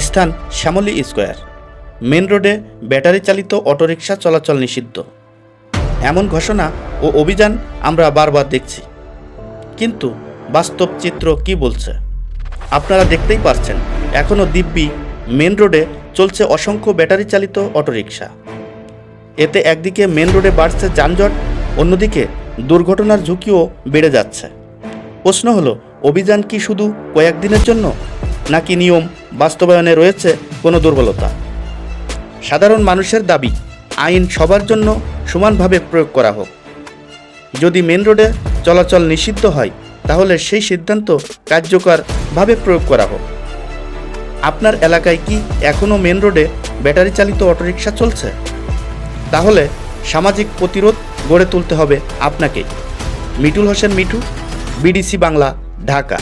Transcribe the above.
স্থান Shyamoli square. Main রোডে battery চালিত অটোরিকশা চলাচল নিষিদ্ধ। এমন ঘোষণা ও অভিযান আমরা বারবার দেখছি, কিন্তু বাস্তব চিত্র কি বলছে আপনারা দেখতেই পারছেন। এখনও দিব্যি মেন রোডে চলছে অসংখ্য ব্যাটারি চালিত অটোরিকশা। এতে একদিকে মেন রোডে বাড়ছে যানজট, অন্যদিকে দুর্ঘটনার ঝুঁকিও বেড়ে যাচ্ছে। প্রশ্ন হলো, অভিযান কি শুধু কয়েকদিনের জন্য, নাকি নিয়ম বাস্তবায়নে রয়েছে কোনো দুর্বলতা? সাধারণ মানুষের দাবি, আইন সবার জন্য সমানভাবে প্রয়োগ করা হোক। যদি মেন রোডে চলাচল নিষিদ্ধ হয়, তাহলে সেই সিদ্ধান্ত কার্যকরভাবে প্রয়োগ করা হোক। আপনার এলাকায় কি এখনও মেন রোডে ব্যাটারি চালিত অটোরিকশা চলছে? তাহলে সামাজিক প্রতিরোধ গড়ে তুলতে হবে আপনাকেই। মিঠুল হোসেন মিঠু, বিডিসি বাংলা, ঢাকা।